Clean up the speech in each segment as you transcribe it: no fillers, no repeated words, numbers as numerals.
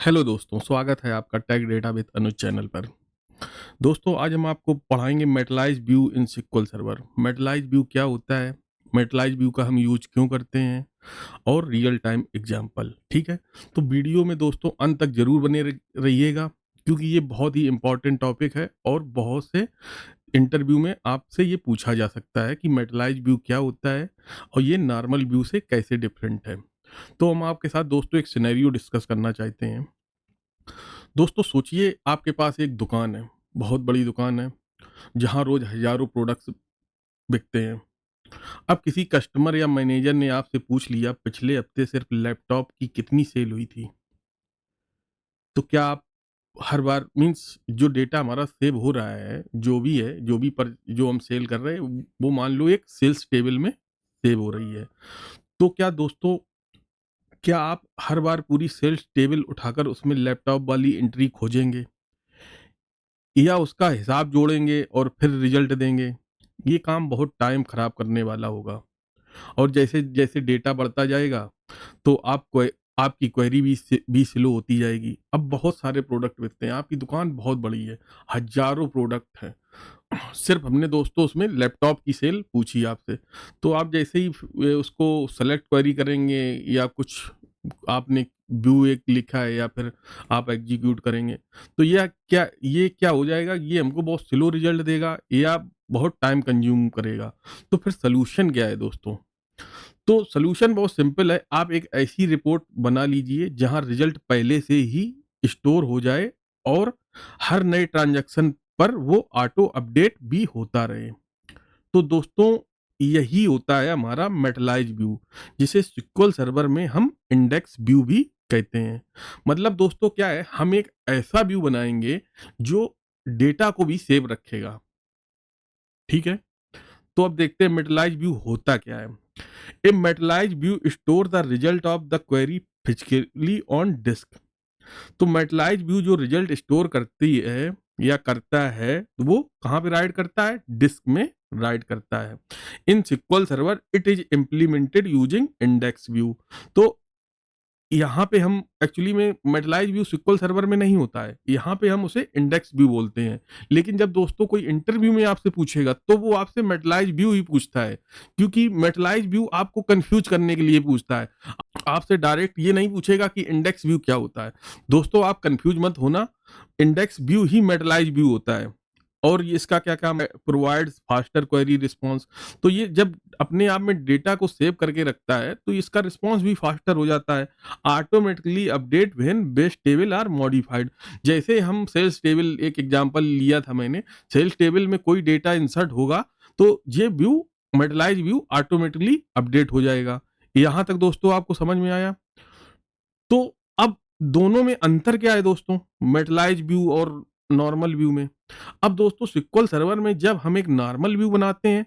Hello दोस्तों, स्वागत है आपका Tech Data with Anuj channel पर। दोस्तों, आज हम आपको पढ़ाएंगे materialized view in SQL Server. Materialized view क्या होता है, मेटलाइज व्यू का हम यूज क्यों करते हैं और रियल टाइम एग्जांपल। ठीक है, तो वीडियो में दोस्तों अंत तक जरूर बने रहिएगा, क्योंकि ये बहुत ही इंपॉर्टेंट टॉपिक है और बहुत से इंटरव्यू में आपसे ये पूछा जा सकता है कि मेटलाइज व्यू क्या होता है और ये नॉर्मल व्यू से कैसे डिफरेंट है। तो हम आपके साथ दोस्तों एक सिनेरियो डिस्कस करना चाहते हैं। दोस्तों सोचिए, आपके पास एक दुकान है, बहुत बड़ी दुकान है, जहाँ रोज हजारों प्रोडक्ट्स बिकते हैं। अब किसी कस्टमर या मैनेजर ने आपसे पूछ लिया पिछले हफ्ते सिर्फ लैपटॉप की कितनी सेल हुई थी। तो क्या आप हर बार मीन्स जो डेटा हमारा सेव हो रहा है, जो भी पर जो हम सेल कर रहे हैं, वो मान लो एक सेल्स टेबल में सेव हो रही है। तो क्या दोस्तों, क्या आप हर बार पूरी सेल्स टेबल उठाकर उसमें लैपटॉप वाली एंट्री खोजेंगे या उसका हिसाब जोड़ेंगे और फिर रिजल्ट देंगे? ये काम बहुत टाइम खराब करने वाला होगा और जैसे-जैसे डेटा बढ़ता जाएगा, तो आपकी क्वेरी भी स्लो होती जाएगी। अब बहुत सारे प्रोडक्ट बिकते हैं, आपकी दुकान बहुत बड़ी है, हज़ारों प्रोडक्ट हैं। सिर्फ हमने दोस्तों उसमें लैपटॉप की सेल पूछी आपसे, तो आप जैसे ही उसको सेलेक्ट क्वेरी करेंगे या कुछ आपने व्यू एक लिखा है या फिर आप एग्जीक्यूट करेंगे, तो ये क्या हो जाएगा, ये हमको बहुत स्लो रिजल्ट देगा या बहुत टाइम कंज्यूम करेगा। तो फिर सॉल्यूशन क्या है दोस्तों? तो सॉल्यूशन बहुत सिंपल है, आप एक ऐसी रिपोर्ट बना लीजिए जहां रिजल्ट पहले से ही स्टोर हो जाए और हर नए ट्रांजैक्शन पर वो ऑटो अपडेट भी होता रहे। तो दोस्तों, यही होता है हमारा मेटलाइज व्यू, जिसे सिक्वल सर्वर में हम इंडेक्स व्यू भी कहते हैं। मतलब दोस्तों क्या है, हम एक ऐसा व्यू बनाएंगे जो डेटा को भी सेव रखेगा। ठीक है, तो अब देखते हैं मेटलाइज व्यू होता क्या है। A materialized view store the result of the query physically on disk. तो मेटलाइज व्यू जो रिजल्ट स्टोर करती है या करता है, वो कहाँ पे राइड करता है? डिस्क में राइड करता है। In SQL server it is implemented using index view. तो यहाँ पे हम एक्चुअली में मेटलाइज व्यू सिक्वल सर्वर में नहीं होता है, यहाँ पे हम उसे इंडेक्स व्यू बोलते हैं। लेकिन जब दोस्तों कोई इंटरव्यू में आपसे पूछेगा, तो वो आपसे मेटलाइज व्यू ही पूछता है, क्योंकि मेटलाइज व्यू आपको कंफ्यूज करने के लिए पूछता है। आपसे डायरेक्ट ये नहीं पूछेगा कि इंडेक्स व्यू क्या होता है। दोस्तों आप कंफ्यूज मत होना, इंडेक्स व्यू ही मेटलाइज व्यू होता है। और ये इसका क्या काम है? Provides faster query response. तो ये जब अपने आप में डेटा को सेव करके रखता है, तो इसका रिस्पॉन्स भी फास्टर हो जाता है। Automatically update when base table are modified. जैसे हम सेल्स टेबल, एक एग्जांपल लिया था मैंने, सेल्स टेबल में कोई डेटा इंसर्ट होगा, तो ये view, metallise view automatically update हो जाएगा। यहाँ तक दोस्तों आपको समझ में आया? तो अब दोनों में अंतर क्या है दोस्तों, मेटलाइज व्यू और नॉर्मल व्यू में? अब दोस्तों सिक्वल सर्वर में जब हम एक नॉर्मल व्यू बनाते हैं,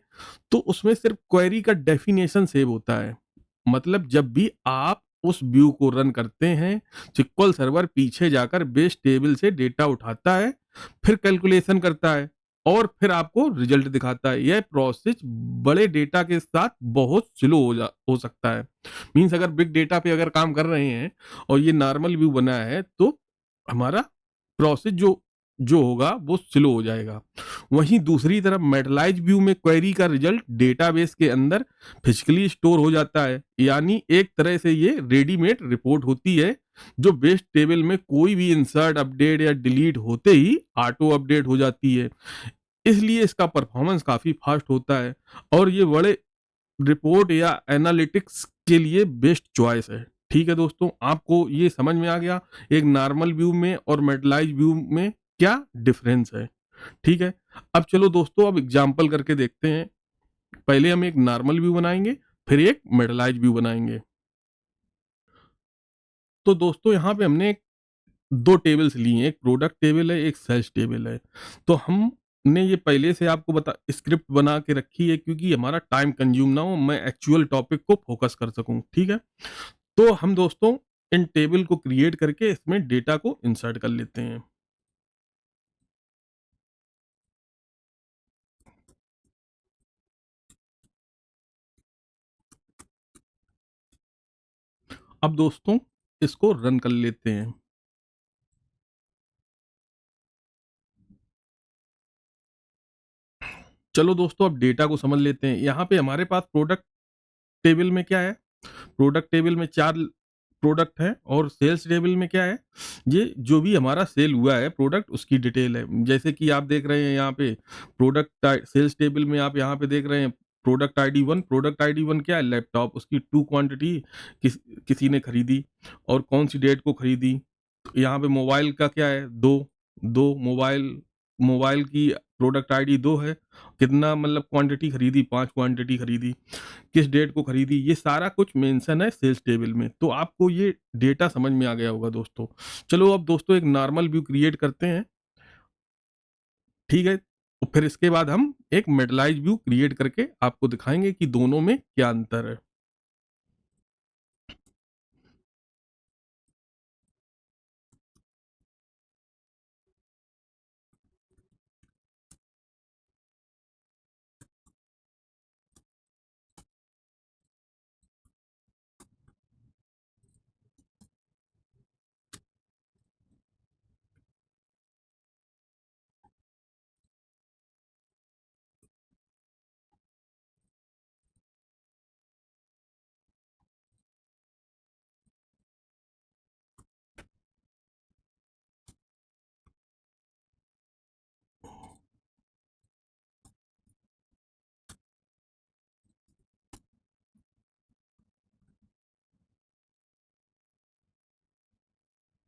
तो उसमें सिर्फ क्वेरी का डेफिनेशन सेव होता है। मतलब जब भी आप उस व्यू को रन करते हैं, सिक्वल सर्वर पीछे जाकर बेस टेबल से डेटा उठाता है, फिर कैलकुलेशन करता है और फिर आपको रिजल्ट दिखाता है। यह प्रोसेस बड़े डेटा के साथ बहुत स्लो हो सकता है। मीन्स अगर बिग डेटा पे अगर काम कर रहे हैं और ये नॉर्मल व्यू बना है, तो हमारा प्रोसेस जो जो होगा वो स्लो हो जाएगा। वहीं दूसरी तरफ मेटलाइज व्यू में क्वेरी का रिजल्ट डेटाबेस के अंदर फिजिकली स्टोर हो जाता है, यानी एक तरह से ये रेडीमेड रिपोर्ट होती है, जो बेस टेबल में कोई भी इंसर्ट, अपडेट या डिलीट होते ही ऑटो अपडेट हो जाती है। इसलिए इसका परफॉर्मेंस काफी फास्ट होता है और ये बड़े रिपोर्ट या एनालिटिक्स के लिए बेस्ट चॉइस है। ठीक है दोस्तों, आपको ये समझ में आ गया एक नॉर्मल व्यू में और मेटलाइज व्यू में क्या डिफरेंस है। ठीक है, अब चलो दोस्तों, अब एग्जांपल करके देखते हैं। पहले हम एक नॉर्मल व्यू बनाएंगे, फिर एक मेटलाइज व्यू बनाएंगे। तो दोस्तों यहाँ पे हमने दो टेबल्स ली हैं, एक प्रोडक्ट टेबल है, एक सेल्स टेबल है। तो हमने ये पहले से आपको बता स्क्रिप्ट बना के रखी है, क्योंकि हमारा टाइम कंज्यूम ना हो, मैं एक्चुअल टॉपिक को फोकस कर सकूं। ठीक है, तो हम दोस्तों इन टेबल को क्रिएट करके इसमें डेटा को इंसर्ट कर लेते हैं। अब दोस्तों इसको रन कर लेते हैं। चलो दोस्तों अब डेटा को समझ लेते हैं। यहाँ पे हमारे पास प्रोडक्ट टेबल में क्या है, प्रोडक्ट टेबल में 4 प्रोडक्ट हैं और सेल्स टेबल में क्या है, ये जो भी हमारा सेल हुआ है प्रोडक्ट उसकी डिटेल है। जैसे कि आप देख रहे हैं यहाँ पे सेल्स टेबल में आप यहाँ पे देख रहे हैं प्रोडक्ट आईडी 1, प्रोडक्ट आईडी 1 क्या है, लैपटॉप, उसकी 2 क्वांटिटी किसी ने खरीदी और कौन सी डेट को खरीदी। तो यहाँ पे मोबाइल का क्या है, 2 मोबाइल, मोबाइल की प्रोडक्ट आईडी 2 है, कितना मतलब क्वांटिटी खरीदी, 5 क्वांटिटी खरीदी, किस डेट को खरीदी, ये सारा कुछ मेंशन है सेल्स टेबल में। तो आपको ये डेटा समझ में आ गया होगा दोस्तों। चलो अब दोस्तों एक नॉर्मल व्यू क्रिएट करते हैं, ठीक है। तो फिर इसके बाद हम एक मेटलाइज व्यू क्रिएट करके आपको दिखाएंगे कि दोनों में क्या अंतर है।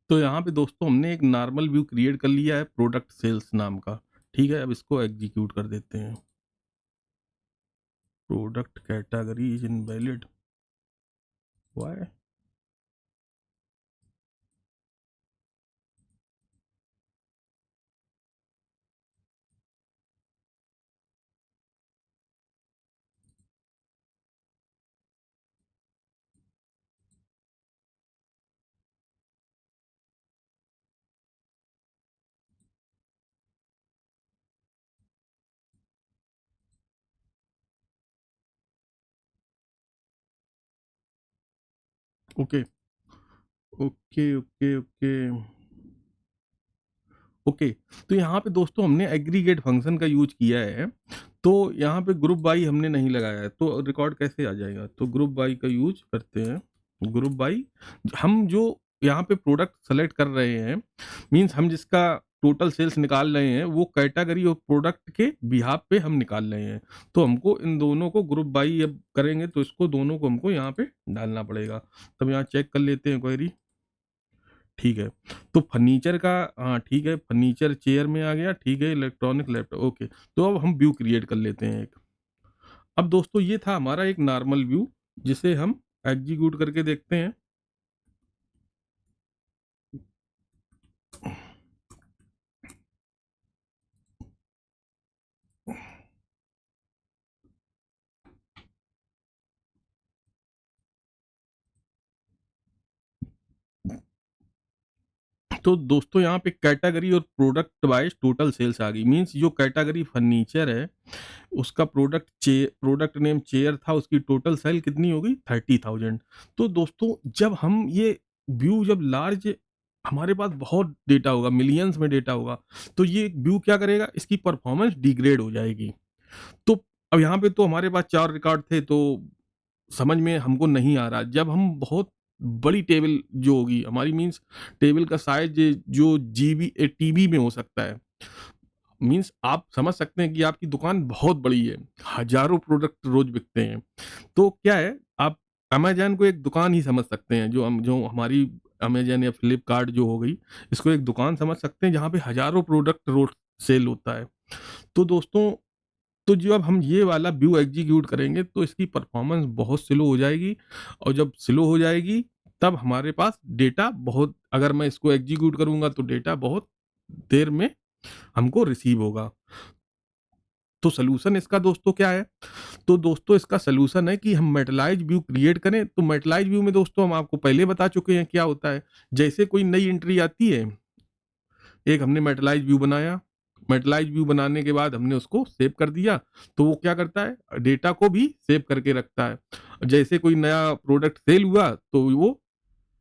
तो यहाँ पे दोस्तों हमने एक नॉर्मल व्यू क्रिएट कर लिया है प्रोडक्ट सेल्स नाम का, ठीक है। अब इसको एग्जीक्यूट कर देते हैं। Product category is invalid, why. Okay okay okay okay okay. तो यहाँ पे दोस्तों हमने एग्रीगेट फंक्शन का यूज किया है, तो यहाँ पे ग्रुप बाई हमने नहीं लगाया है, तो रिकॉर्ड कैसे आ जाएगा। तो ग्रुप बाई का यूज करते हैं। ग्रुप बाई, हम जो यहाँ पे प्रोडक्ट सेलेक्ट कर रहे हैं, मींस हम जिसका टोटल सेल्स निकाल रहे हैं वो कैटेगरी और प्रोडक्ट के बिहाफ पे हम निकाल रहे हैं। तो हमको इन दोनों को ग्रुप बाई अब करेंगे तो इसको दोनों को हमको यहाँ पे डालना पड़ेगा। तब यहाँ चेक कर लेते हैं क्वेरी, ठीक है। तो फर्नीचर का, हाँ ठीक है, फर्नीचर चेयर में आ गया, ठीक है। Electronic laptop, okay. तो अब हम व्यू क्रिएट कर लेते हैं एक। अब दोस्तों ये था हमारा एक नॉर्मल व्यू, जिसे हम एग्जीक्यूट करके देखते हैं। तो दोस्तों यहाँ पे कैटेगरी और प्रोडक्ट वाइज टोटल सेल्स आ गई। मींस जो कैटेगरी फर्नीचर है उसका प्रोडक्ट नेम चेयर था, उसकी टोटल सेल कितनी होगी, 30,000। तो दोस्तों जब हम ये व्यू, जब लार्ज हमारे पास बहुत डेटा होगा, मिलियंस में डेटा होगा, तो ये व्यू क्या करेगा, इसकी परफॉर्मेंस डिग्रेड हो जाएगी। तो अब यहाँ पे तो हमारे पास 4 रिकॉर्ड थे, तो समझ में हमको नहीं आ रहा। जब हम बहुत बड़ी टेबल जो होगी हमारी, मींस टेबल का साइज जो जीबी टीबी में हो सकता है, मींस आप समझ सकते हैं कि आपकी दुकान बहुत बड़ी है, हजारों प्रोडक्ट रोज बिकते हैं। तो क्या है, आप अमेजन को एक दुकान ही समझ सकते हैं, जो हमारी अमेजन या फ्लिपकार्ट जो हो गई, इसको एक दुकान समझ सकते हैं जहाँ पे हजारों प्रोडक्ट रोज सेल होता है। तो दोस्तों, तो जब हम ये वाला व्यू एग्जीक्यूट करेंगे तो इसकी परफॉर्मेंस बहुत स्लो हो जाएगी, और जब स्लो हो जाएगी तब हमारे पास डेटा बहुत, अगर मैं इसको एग्जीक्यूट करूंगा तो डेटा बहुत देर में हमको रिसीव होगा। तो सोल्यूशन इसका दोस्तों क्या है, तो दोस्तों इसका सोल्यूशन है कि हम मेटलाइज व्यू क्रिएट करें। तो मेटलाइज व्यू में दोस्तों हम आपको पहले बता चुके हैं क्या होता है। जैसे कोई नई एंट्री आती है, एक हमने मेटलाइज व्यू बनाया, मेटलाइज व्यू बनाने के बाद हमने उसको सेव कर दिया, तो वो क्या करता है, डेटा को भी सेव करके रखता है। जैसे कोई नया प्रोडक्ट सेल हुआ तो वो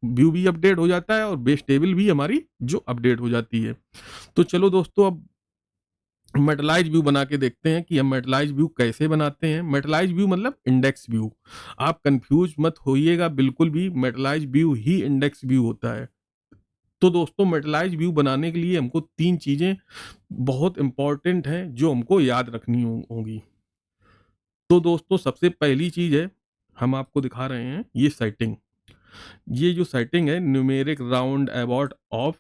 व्यू भी अपडेट हो जाता है और बेस टेबल भी हमारी जो अपडेट हो जाती है। तो चलो दोस्तों अब मेटलाइज व्यू बना के देखते हैं कि हम मेटलाइज व्यू कैसे बनाते हैं। मेटलाइज व्यू मतलब इंडेक्स व्यू। आप कंफ्यूज मत होइएगा बिल्कुल भी, मेटलाइज व्यू ही इंडेक्स व्यू होता है। तो दोस्तों मेटलाइज व्यू बनाने के लिए हमको 3 चीज़ें बहुत इंपॉर्टेंट हैं जो हमको याद रखनी होंगी। तो दोस्तों सबसे पहली चीज़ है, हम आपको दिखा रहे हैं ये सेटिंग। ये जो सेटिंग है न्यूमेरिक राउंड अबाउट ऑफ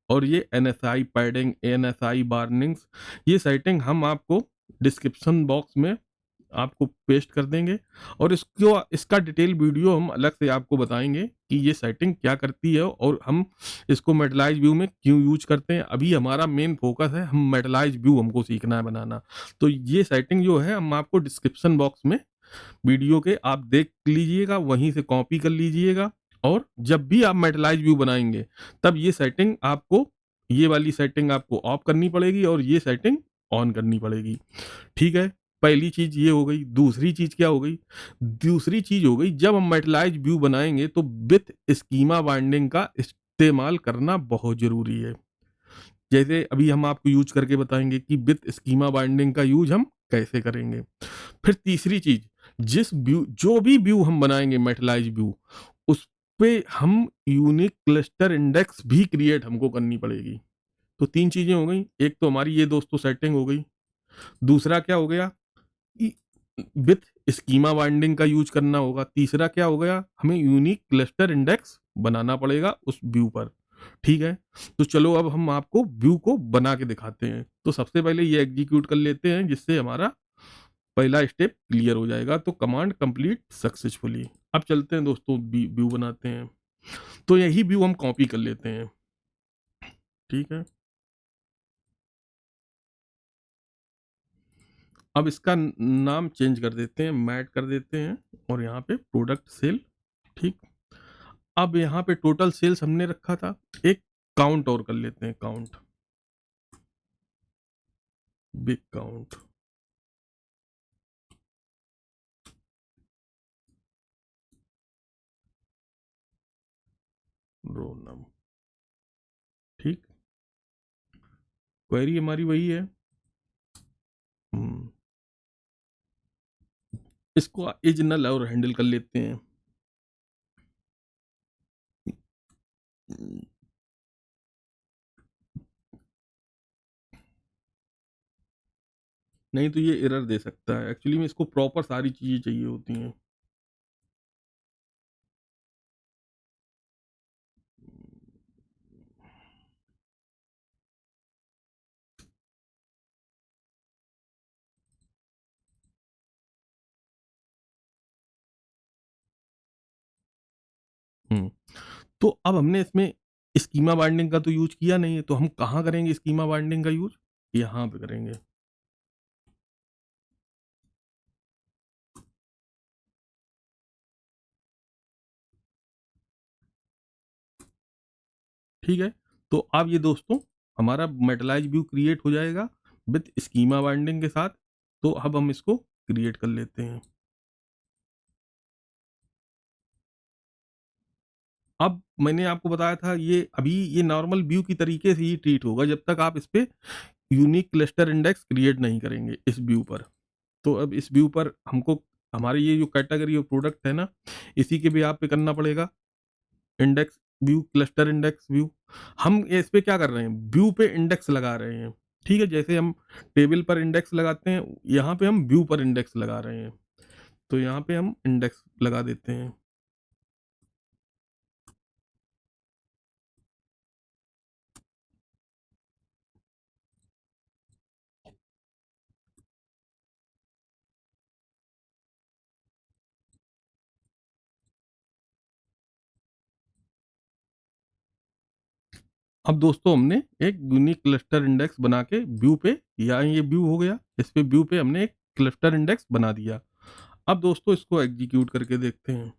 और ये एनएसआई पैडिंग, एएनएसआई वार्निंग्स, ये सेटिंग हम आपको डिस्क्रिप्शन बॉक्स में आपको पेस्ट कर देंगे और इसको इसका डिटेल वीडियो हम अलग से आपको बताएंगे कि ये सेटिंग क्या करती है और हम इसको मेटलाइज व्यू में क्यों यूज करते हैं। अभी हमारा मेन फोकस है हम मेटलाइज व्यू हमको सीखना है बनाना। तो ये सेटिंग जो है हम आपको डिस्क्रिप्शन बॉक्स में वीडियो के आप देख लीजिएगा, वहीं से कॉपी कर लीजिएगा और जब भी आप मेटलाइज व्यू बनाएंगे तब ये सेटिंग आपको, ये वाली सेटिंग आपको ऑफ करनी पड़ेगी और ये सेटिंग ऑन करनी पड़ेगी। ठीक है, पहली चीज ये हो गई। दूसरी चीज क्या हो गई? दूसरी चीज हो गई जब हम मेटलाइज व्यू बनाएंगे तो विथ स्कीमा बाइंडिंग का इस्तेमाल करना बहुत जरूरी है। जैसे अभी हम आपको यूज करके बताएंगे कि विथ स्कीमा बाइंडिंग का यूज हम कैसे करेंगे। फिर तीसरी चीज, जिस व्यू, जो भी व्यू हम बनाएंगे मेटलाइज व्यू, उस पे हम यूनिक क्लस्टर इंडेक्स भी क्रिएट हमको करनी पड़ेगी। तो 3 चीजें हो गई। एक तो हमारी ये दोस्तों सेटिंग हो गई। दूसरा क्या हो गया, विथ स्कीमा बाइंडिंग का यूज करना होगा। तीसरा क्या हो गया, हमें यूनिक क्लस्टर इंडेक्स बनाना पड़ेगा उस व्यू पर। ठीक है, तो चलो अब हम आपको व्यू को बना के दिखाते हैं। तो सबसे पहले ये एग्जीक्यूट कर लेते हैं जिससे हमारा पहला स्टेप क्लियर हो जाएगा। तो कमांड कंप्लीट सक्सेसफुली। अब चलते हैं दोस्तों व्यू बनाते हैं। तो यही व्यू हम कॉपी कर लेते हैं। ठीक है, अब इसका नाम चेंज कर देते हैं, मैट कर देते हैं और यहाँ पे प्रोडक्ट सेल। ठीक, अब यहाँ पे टोटल सेल्स हमने रखा था, एक काउंट और कर लेते हैं, काउंट, बिग काउंट, रो नम। ठीक, क्वेरी हमारी वही है। इसको एज नल और हैंडल कर लेते हैं। नहीं तो ये एरर दे सकता है। एक्चुअली में इसको प्रॉपर सारी चीजें चाहिए होती हैं। हम्म, तो अब हमने इसमें स्कीमा बाइंडिंग का तो यूज किया नहीं है, तो हम कहाँ करेंगे स्कीमा बाइंडिंग का यूज? यहाँ पे करेंगे। ठीक है, तो अब ये दोस्तों हमारा मेटलाइज व्यू क्रिएट हो जाएगा विथ स्कीमा बाइंडिंग के साथ। तो अब हम इसको क्रिएट कर लेते हैं। अब मैंने आपको बताया था ये अभी ये नॉर्मल व्यू की तरीके से ही ट्रीट होगा जब तक आप इस पे यूनिक क्लस्टर इंडेक्स क्रिएट नहीं करेंगे इस व्यू पर। तो अब इस व्यू पर हमको हमारे ये जो कैटेगरी और प्रोडक्ट है ना, इसी के भी आप पे करना पड़ेगा index view, cluster index view. हम इस पे क्या कर रहे हैं, व्यू पे इंडेक्स लगा रहे हैं। ठीक है, जैसे हम टेबल पर इंडेक्स लगाते हैं, यहाँ पे हम व्यू पर इंडेक्स लगा रहे हैं। तो यहाँ पे हम इंडेक्स लगा देते हैं। अब दोस्तों हमने एक यूनिक क्लस्टर इंडेक्स बना के व्यू पे, या ये व्यू हो गया, इस पे व्यू पे हमने एक क्लस्टर इंडेक्स बना दिया। अब दोस्तों इसको एग्जीक्यूट करके देखते हैं।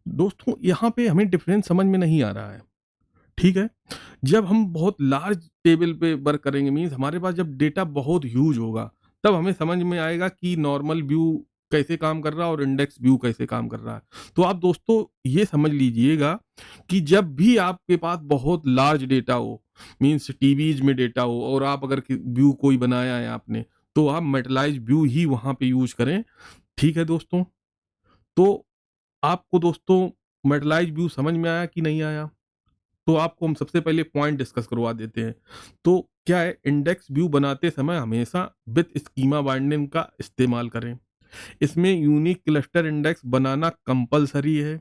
दोस्तों यहाँ पे हमें डिफरेंस समझ में नहीं आ रहा है। ठीक है, जब हम बहुत लार्ज टेबल पे वर्क करेंगे, मीन्स हमारे पास जब डेटा बहुत ह्यूज होगा, तब हमें समझ में आएगा कि नॉर्मल व्यू कैसे काम कर रहा है और इंडेक्स व्यू कैसे काम कर रहा है। तो आप दोस्तों ये समझ लीजिएगा कि जब भी आपके पास बहुत लार्ज डेटा हो, मीन्स टीबीज में डेटा हो और आप अगर व्यू कोई बनाया है आपने, तो आप मेटलाइज व्यू ही वहां पे यूज करें। ठीक है दोस्तों, तो आपको दोस्तों मेटलाइज व्यू समझ में आया कि नहीं आया? तो आपको हम सबसे पहले पॉइंट डिस्कस करवा देते हैं। तो क्या है, इंडेक्स व्यू बनाते समय हमेशा विथ स्कीमा बाइंडिंग का इस्तेमाल करें। इसमें यूनिक क्लस्टर इंडेक्स बनाना कंपलसरी है।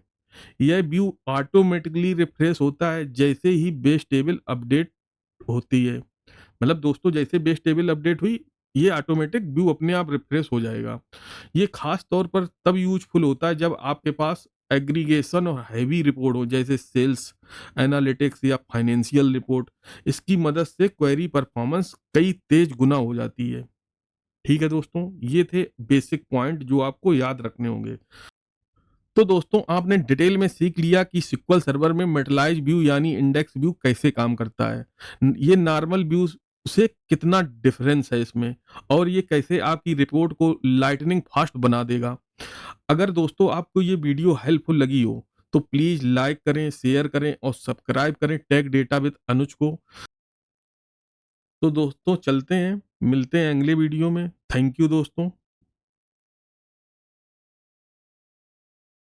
यह व्यू ऑटोमेटिकली रिफ्रेश होता है जैसे ही बेस टेबल अपडेट होती है। मतलब दोस्तों जैसे बेस टेबल अपडेट हुई, ये ऑटोमेटिक व्यू अपने आप रिफ्रेश हो जाएगा। ये खास तौर पर तब यूजफुल होता है जब आपके पास एग्रीगेशन और हैवी रिपोर्ट हो, जैसे सेल्स एनालिटिक्स या फाइनेंशियल रिपोर्ट। इसकी मदद से क्वेरी परफॉर्मेंस कई तेज गुना हो जाती है। ठीक है दोस्तों, ये थे बेसिक पॉइंट जो आपको याद रखने होंगे। तो दोस्तों आपने डिटेल में सीख लिया कि सिक्वल सर्वर में मेटलाइज व्यू यानी इंडेक्स व्यू कैसे काम करता है। ये नॉर्मल व्यू से कितना डिफरेंस है इसमें, और ये कैसे आपकी रिपोर्ट को लाइटनिंग फास्ट बना देगा। अगर दोस्तों आपको ये वीडियो हेल्पफुल लगी हो तो प्लीज लाइक करें, शेयर करें और सब्सक्राइब करें टेक डेटा विद अनुज को। तो दोस्तों चलते हैं, मिलते हैं अगले वीडियो में। थैंक यू दोस्तों।